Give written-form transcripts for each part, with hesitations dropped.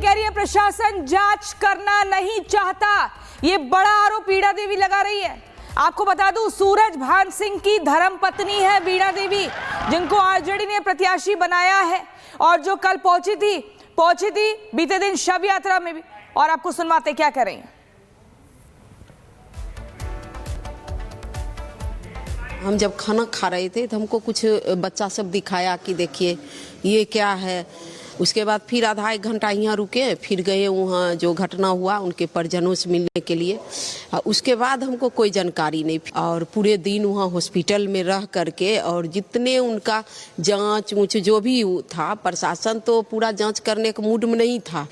कह रही है प्रशासन जांच करना नहीं चाहता। ये बड़ा आरोप वीणा देवी लगा रही है। आपको बता दूं, सूरजभान सिंह की धर्मपत्नी है वीणा देवी, जिनको आरजेडी ने प्रत्याशी बनाया है और जो कल पहुंची थी बीते दिन शव यात्रा में भी। और आपको सुनवाते क्या कर रही हैं। हम जब खाना खा रहे थे तो हमको कुछ बच्चा सब दिखाया कि देखिए ये क्या है। उसके बाद फिर आधा एक घंटा यहाँ रुके, फिर गए वहाँ जो घटना हुआ उनके परिजनों से मिलने के लिए। उसके बाद हमको कोई जानकारी नहीं, और पूरे दिन वहाँ हॉस्पिटल में रह करके और जितने उनका जांच ऊँच जो भी था, प्रशासन तो पूरा जांच करने के मूड में नहीं था।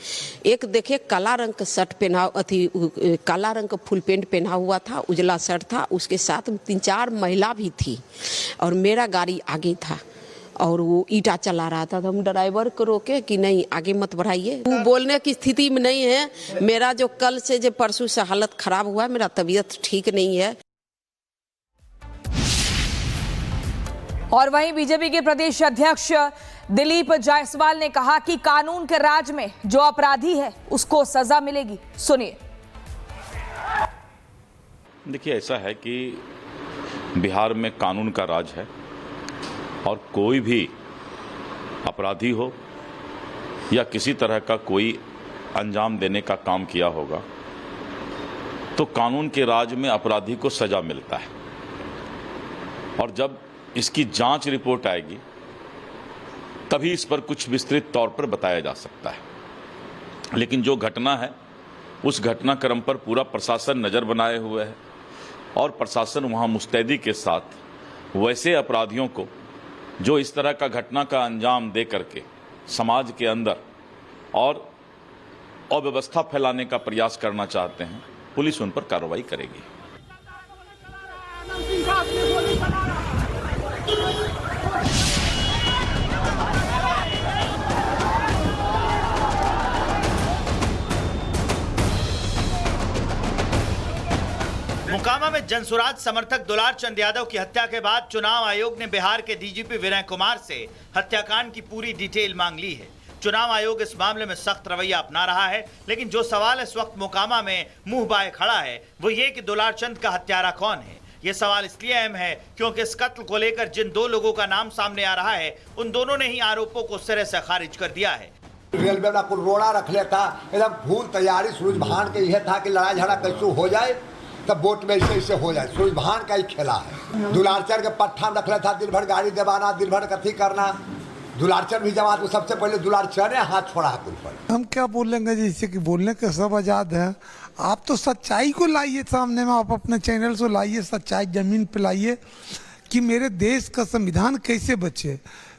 एक देखे काला रंग का शर्ट पहना, काला रंग का फुल पेंट पहना हुआ था, उजला शर्ट था, उसके साथ 3-4 महिला भी थी और मेरा गाड़ी आगे था और वो ईटा चला रहा था। तो हम ड्राइवर को रोके कि नहीं आगे मत बढ़ाइए, वो बोलने की स्थिति में नहीं है। मेरा जो कल से जो परसों से हालत खराब हुआ, मेरा तबीयत ठीक नहीं है। और वहीं बीजेपी के प्रदेश अध्यक्ष दिलीप जायसवाल ने कहा कि कानून के राज में जो अपराधी है उसको सजा मिलेगी। सुनिए। देखिए, ऐसा है कि बिहार में कानून का राज है और कोई भी अपराधी हो या किसी तरह का कोई अंजाम देने का काम किया होगा तो कानून के राज में अपराधी को सजा मिलता है। और जब इसकी जांच रिपोर्ट आएगी तभी इस पर कुछ विस्तृत तौर पर बताया जा सकता है। लेकिन जो घटना है उस घटनाक्रम पर पूरा प्रशासन नज़र बनाए हुए है और प्रशासन वहाँ मुस्तैदी के साथ वैसे अपराधियों को जो इस तरह का घटना का अंजाम दे करके समाज के अंदर और अव्यवस्था फैलाने का प्रयास करना चाहते हैं, पुलिस उन पर कार्रवाई करेगी। मोकामा में जनसुराज समर्थक दुलार चंद यादव की हत्या के बाद चुनाव आयोग ने बिहार के डीजीपी विनय कुमार से हत्याकांड की पूरी डिटेल मांग ली है। चुनाव आयोग इस मामले में सख्त रवैया अपना रहा है, लेकिन जो सवाल इस वक्त मोकामा में मुंह बाए खड़ा है वो ये कि दुलार चंद का हत्यारा कौन है। ये सवाल इसलिए अहम है क्योंकि इस कत्ल को लेकर जिन 2 लोगों का नाम सामने आ रहा है उन दोनों ने ही आरोपों को सिरे से खारिज कर दिया है। रेलवे में आपको रोड़ा रख लेता, एकदम फूल तैयारी सूरजभान के यह था कि लड़ाई झगड़ा कैसे हो जाए तब वोट में ऐसे हो जाए। सूरजभान का ही खेला है। दुलारचंद के पट्टा में रख लेता था, दिन भर गाड़ी दबाना, दिन भर कथी करना। दुलारचंद भी जमात को सबसे पहले दुलारचंद ने हाथ छोड़ा कुल पर। हम क्या बोलेंगे, जैसे कि बोलने के सब आजाद है। आप तो सच्चाई को लाइए सामने में, आप अपने चैनल से लाइए, सच्चाई जमीन पे लाइए कि मेरे देश का संविधान कैसे बचे,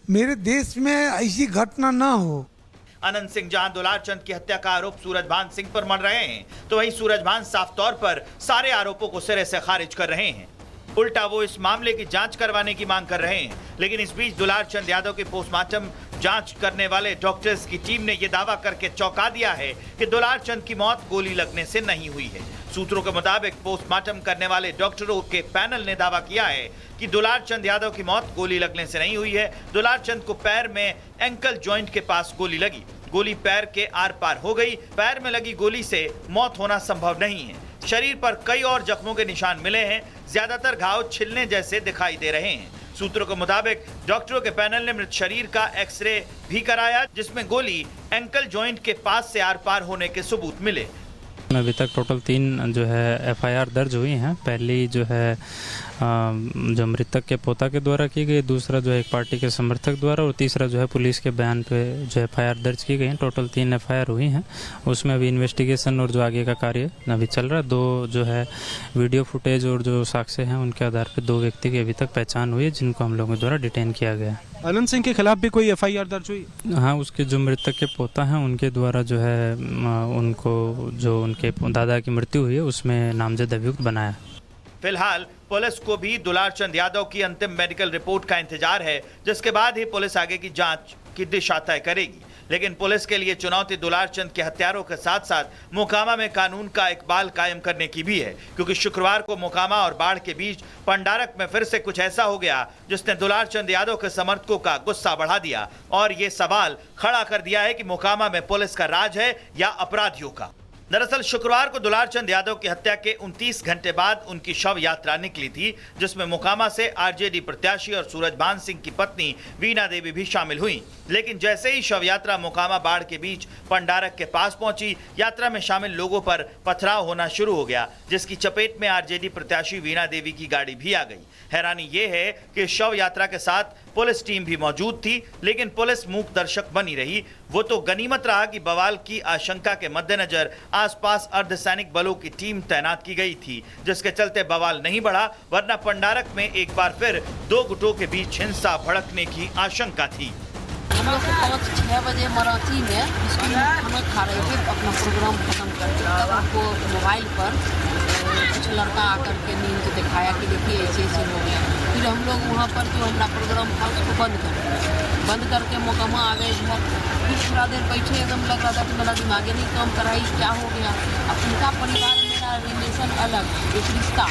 मेरे देश में ऐसी घटना ना हो। अनंत सिंह जहां दुलारचंद की हत्या का आरोप सूरजभान सिंह पर मढ़ रहे हैं, तो वहीं सूरजभान साफ तौर पर सारे आरोपों को सिरे से खारिज कर रहे हैं। उल्टा वो इस मामले की जांच करवाने की मांग कर रहे हैं। लेकिन इस बीच दुलारचंद यादव के पोस्टमार्टम जांच करने वाले डॉक्टर्स की टीम ने यह दावा करके चौंका दिया है कि दुलारचंद की मौत गोली लगने से नहीं हुई है। सूत्रों के मुताबिक पोस्टमार्टम करने वाले डॉक्टरों के पैनल ने दावा किया है कि दुलारचंद यादव की मौत गोली लगने से नहीं हुई है। दुलारचंद को पैर में एंकल जॉइंट के पास गोली लगी, गोली पैर के आर पार हो गई। पैर में लगी गोली से मौत होना संभव नहीं है। शरीर पर कई और जख्मों के निशान मिले हैं, ज्यादातर घाव छिलने जैसे दिखाई दे रहे हैं। सूत्रों के मुताबिक डॉक्टरों के पैनल ने मृत शरीर का एक्सरे भी कराया, जिसमें गोली एंकल जॉइंट के पास से आर पार होने के सबूत मिले। अभी तक टोटल 3 जो है एफआईआर दर्ज हुई हैं। पहली जो है जो मृतक के पोता के द्वारा की गई, दूसरा जो है एक पार्टी के समर्थक द्वारा और तीसरा जो है पुलिस के बयान पे जो एफआईआर दर्ज की गई हैं। टोटल 3 एफआईआर हुई हैं। उसमें अभी इन्वेस्टिगेशन और जो आगे का कार्य अभी चल रहा है। 2 जो है वीडियो फुटेज और जो साक्ष्य हैं उनके आधार पर 2 व्यक्ति की अभी तक पहचान हुई है, जिनको हम लोगों द्वारा डिटेन किया गया है। अनंत सिंह के खिलाफ भी कोई एफआईआर दर्ज हुई? हाँ, उसके जो मृतक के पोता हैं उनके द्वारा जो है उनको जो उनके दादा की मृत्यु हुई है उसमें नामजद अभियुक्त बनाया। फिलहाल पुलिस को भी दुलारचंद यादव की अंतिम मेडिकल रिपोर्ट का इंतजार है, जिसके बाद ही पुलिस आगे की जांच की दिशा तय करेगी। लेकिन पुलिस के लिए चुनौती दुलारचंद के हत्यारों के साथ साथ मोकामा में कानून का इकबाल कायम करने की भी है, क्योंकि शुक्रवार को मोकामा और बाढ़ के बीच पंडारक में फिर से कुछ ऐसा हो गया जिसने दुलारचंद यादव के समर्थकों का गुस्सा बढ़ा दिया और ये सवाल खड़ा कर दिया है कि मोकामा में पुलिस का राज है या अपराधियों का। दरअसल शुक्रवार को दुलारचंद यादव की हत्या के 29 घंटे बाद उनकी शव यात्रा निकली थी, जिसमें मोकामा से आरजेडी प्रत्याशी और सूरजभान सिंह की पत्नी वीणा देवी भी शामिल हुई। लेकिन जैसे ही शव यात्रा मोकामा बाढ़ के बीच पंडारक के पास पहुंची, यात्रा में शामिल लोगों पर पथराव होना शुरू हो गया, जिसकी चपेट में आरजेडी प्रत्याशी वीणा देवी की गाड़ी भी आ गई। हैरानी ये है कि शव यात्रा के साथ पुलिस टीम भी मौजूद थी, लेकिन पुलिस मूक दर्शक बनी रही। वो तो गनीमत रहा कि बवाल की आशंका के मद्देनजर आसपास अर्धसैनिक बलों की टीम तैनात की गई थी, जिसके चलते बवाल नहीं बढ़ा, वरना पंडारक में एक बार फिर दो गुटों के बीच हिंसा भड़कने की आशंका थी। हम लोग 5-6 बजे मराठी में स्कूल में खाना खा रहे थे, अपना प्रोग्राम खत्म करके तब हमको मोबाइल पर कुछ लड़का आकर के नींद दिखाया कि देखिए ऐसे ऐसे हो गया। फिर हम लोग वहाँ पर जो हमारा प्रोग्राम था उसको बंद करके मोकामा आ गए घर। फिर थोड़ा देर बैठे, एकदम लग रहा था कि मेरा दिमागे नहीं काम कराई, क्या हो गया। अब उनका परिवार मेरा रिलेशन अलग, एक रिश्ता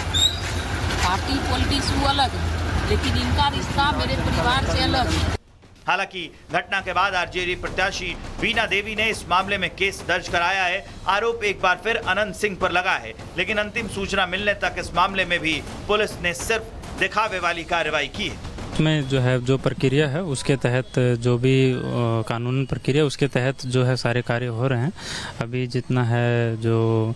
पार्टी पॉलिटिक्स वो अलग है, लेकिन इनका रिश्ता मेरे परिवार से अलग है। हालांकि घटना के बाद आरजेडी प्रत्याशी वीणा देवी ने इस मामले में केस दर्ज कराया है। आरोप एक बार फिर अनंत सिंह पर लगा है, लेकिन अंतिम सूचना मिलने तक इस मामले में भी पुलिस ने सिर्फ दिखावे वाली कार्रवाई की है। में जो है जो प्रक्रिया है उसके तहत जो भी कानून प्रक्रिया उसके तहत जो है सारे कार्य हो रहे हैं। अभी जितना है जो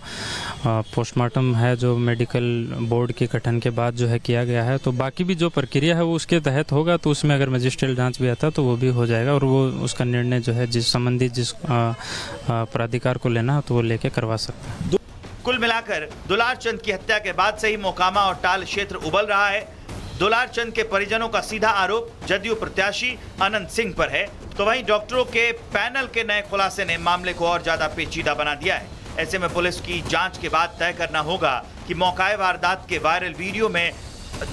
पोस्टमार्टम है जो मेडिकल बोर्ड के गठन के बाद जो है किया गया है, तो बाकी भी जो प्रक्रिया है वो उसके तहत होगा। तो उसमें अगर मजिस्ट्रेट जांच भी आता तो वो भी हो जाएगा और वो उसका निर्णय जो है जिस संबंधित जिस प्राधिकार को लेना हो तो वो लेके करवा सकता है। कुल मिलाकर दुलारचंद की हत्या के बाद से ही मोकामा और टाल क्षेत्र उबल रहा है। दुलारचंद के परिजनों का सीधा आरोप जदयू प्रत्याशी अनंत सिंह पर है, तो वहीं डॉक्टरों के पैनल के नए खुलासे ने मामले को और ज्यादा पेचीदा बना दिया है। ऐसे में पुलिस की जांच के बाद तय करना होगा कि मौकाए वारदात के वायरल वीडियो में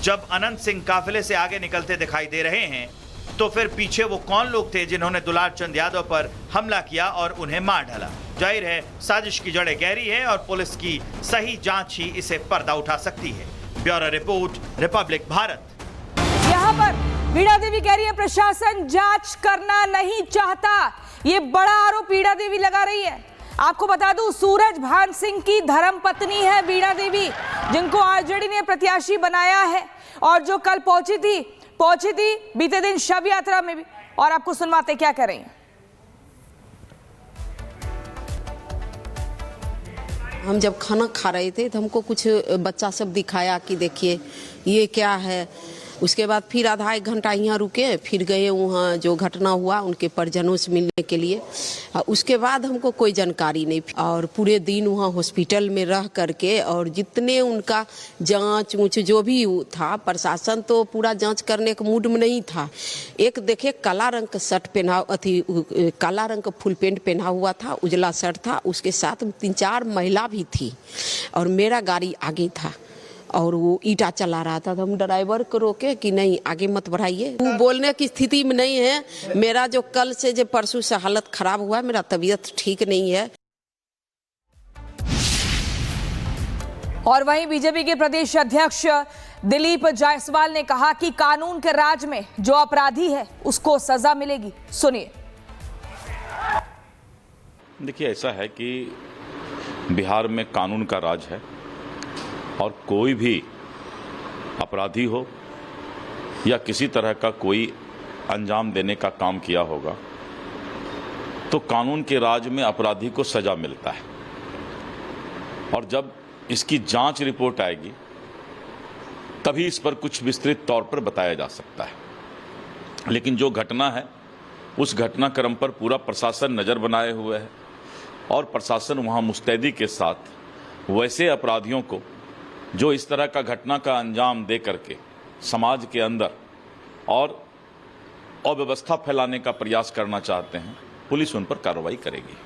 जब अनंत सिंह काफिले से आगे निकलते दिखाई दे रहे हैं, तो फिर पीछे वो कौन लोग थे जिन्होंने दुलारचंद यादव पर हमला किया और उन्हें मार डाला। जाहिर है साजिश की जड़ें गहरी है और पुलिस की सही जांच ही इसे पर्दा उठा सकती है। Bureau report, Republic Bharat. यहाँ पर वीणा देवी कह रही है प्रशासन जांच करना नहीं चाहता, ये बड़ा आरोप वीणा देवी लगा रही है। आपको बता दूं सूरजभान सिंह की धर्मपत्नी है वीणा देवी, जिनको आरजेडी ने प्रत्याशी बनाया है और जो कल पहुंची थी बीते दिन शव यात्रा में भी। और आपको सुनवाते क्या कर रही हैं। हम जब खाना खा रहे थे तो हमको कुछ बच्चा सब दिखाया कि देखिए ये क्या है। उसके बाद फिर आधा एक घंटा यहाँ रुके, फिर गए वहाँ जो घटना हुआ उनके परिजनों से मिलने के लिए। उसके बाद हमको कोई जानकारी नहीं, और पूरे दिन वहाँ हॉस्पिटल में रह करके और जितने उनका जांच ऊँच जो भी था, प्रशासन तो पूरा जांच करने के मूड में नहीं था। एक देखे काला रंग का शर्ट पहना, काला रंग का फुल पेंट पहना हुआ था, उजला शर्ट था, उसके साथ 3-4 महिला भी थी और मेरा गाड़ी आगे था और वो ईटा चला रहा था। तो हम ड्राइवर को रोके कि नहीं आगे मत बढ़ाइए, वो बोलने की स्थिति में नहीं है। मेरा जो कल से जो परसों से हालत खराब हुआ, मेरा तबीयत ठीक नहीं है। और वहीं बीजेपी के प्रदेश अध्यक्ष दिलीप जायसवाल ने कहा कि कानून के राज में जो अपराधी है उसको सजा मिलेगी। सुनिए। देखिए, ऐसा है कि बिहार में कानून का राज है और कोई भी अपराधी हो या किसी तरह का कोई अंजाम देने का काम किया होगा तो कानून के राज में अपराधी को सजा मिलता है। और जब इसकी जांच रिपोर्ट आएगी तभी इस पर कुछ विस्तृत तौर पर बताया जा सकता है। लेकिन जो घटना है उस घटनाक्रम पर पूरा प्रशासन नज़र बनाए हुए है और प्रशासन वहाँ मुस्तैदी के साथ वैसे अपराधियों को जो इस तरह का घटना का अंजाम दे करके समाज के अंदर और अव्यवस्था फैलाने का प्रयास करना चाहते हैं, पुलिस उन पर कार्रवाई करेगी।